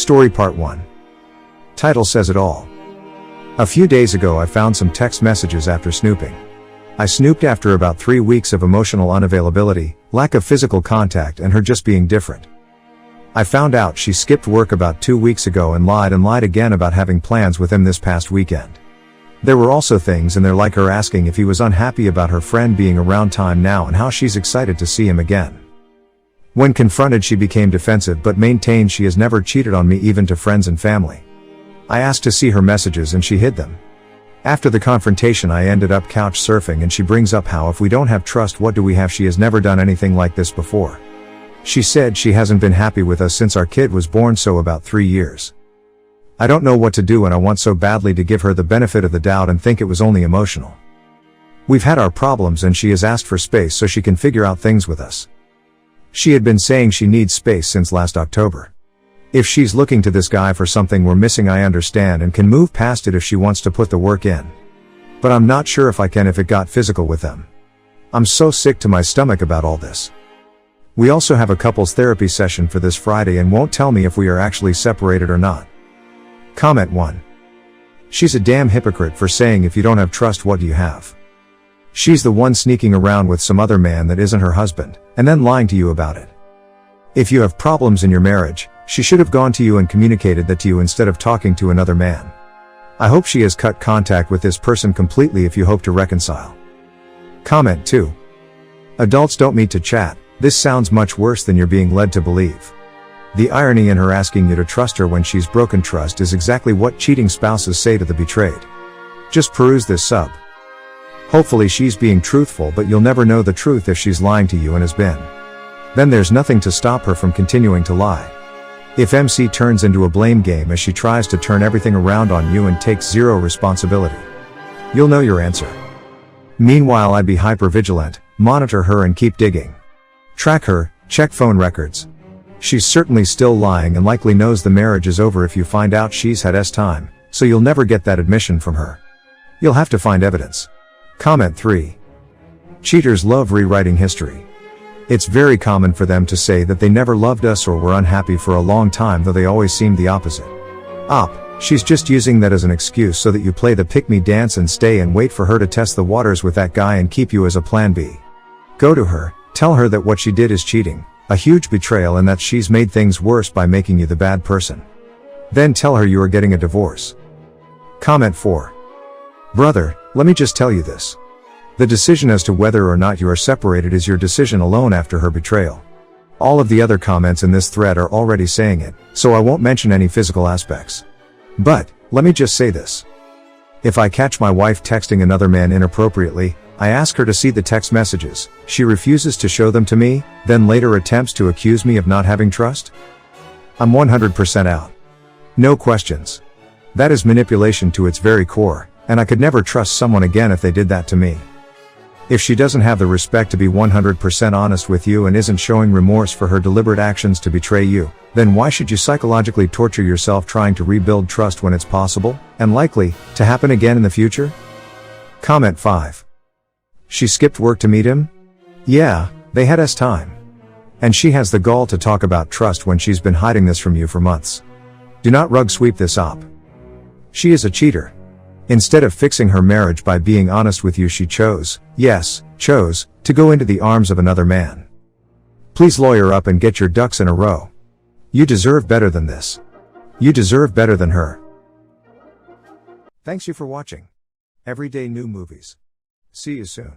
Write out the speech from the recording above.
Story Part 1. Title says it all. A few days ago I found some text messages after snooping. I snooped after about 3 weeks of emotional unavailability, lack of physical contact, and her just being different. I found out she skipped work about 2 weeks ago and lied again about having plans with him this past weekend. There were also things in there like her asking if he was unhappy about her friend being around time now and how she's excited to see him again. When confronted, she became defensive but maintained she has never cheated on me, even to friends and family. I asked to see her messages and she hid them. After the confrontation I ended up couch surfing, and she brings up how if we don't have trust, what do we have? She has never done anything like this before. She said she hasn't been happy with us since our kid was born, so about 3 years. I don't know what to do, and I want so badly to give her the benefit of the doubt and think it was only emotional. We've had our problems and she has asked for space so she can figure out things with us. She had been saying she needs space since last October. If she's looking to this guy for something we're missing, I understand and can move past it if she wants to put the work in. But I'm not sure if I can if it got physical with them. I'm so sick to my stomach about all this. We also have a couples therapy session for this Friday and won't tell me if we are actually separated or not. Comment 1. She's a damn hypocrite for saying if you don't have trust, what do you have? She's the one sneaking around with some other man that isn't her husband, and then lying to you about it. If you have problems in your marriage, she should have gone to you and communicated that to you instead of talking to another man. I hope she has cut contact with this person completely if you hope to reconcile. Comment 2. Adults don't meet to chat. This sounds much worse than you're being led to believe. The irony in her asking you to trust her when she's broken trust is exactly what cheating spouses say to the betrayed. Just peruse this sub. Hopefully she's being truthful, but you'll never know the truth if she's lying to you and has been. Then there's nothing to stop her from continuing to lie. If MC turns into a blame game as she tries to turn everything around on you and takes zero responsibility, you'll know your answer. Meanwhile, I'd be hyper-vigilant, monitor her and keep digging. Track her, check phone records. She's certainly still lying and likely knows the marriage is over if you find out she's had time, so you'll never get that admission from her. You'll have to find evidence. Comment 3. Cheaters love rewriting history. It's very common for them to say that they never loved us or were unhappy for a long time, though they always seem the opposite. She's just using that as an excuse so that you play the pick-me dance and stay and wait for her to test the waters with that guy and keep you as a plan B. Go to her, tell her that what she did is cheating, a huge betrayal, and that she's made things worse by making you the bad person. Then tell her you are getting a divorce. Comment 4. Brother, let me just tell you this. The decision as to whether or not you are separated is your decision alone after her betrayal. All of the other comments in this thread are already saying it, so I won't mention any physical aspects. But, let me just say this. If I catch my wife texting another man inappropriately, I ask her to see the text messages, she refuses to show them to me, then later attempts to accuse me of not having trust? I'm 100% out. No questions. That is manipulation to its very core, and I could never trust someone again if they did that to me. If she doesn't have the respect to be 100% honest with you and isn't showing remorse for her deliberate actions to betray you, then why should you psychologically torture yourself trying to rebuild trust when it's possible, and likely, to happen again in the future? Comment 5. She skipped work to meet him? Yeah, they had time. And she has the gall to talk about trust when she's been hiding this from you for months. Do not rug sweep this up. She is a cheater. Instead of fixing her marriage by being honest with you, she chose to go into the arms of another man. Please lawyer up and get your ducks in a row. You deserve better than this. You deserve better than her. Thanks you for watching. Everyday new movies. See you soon.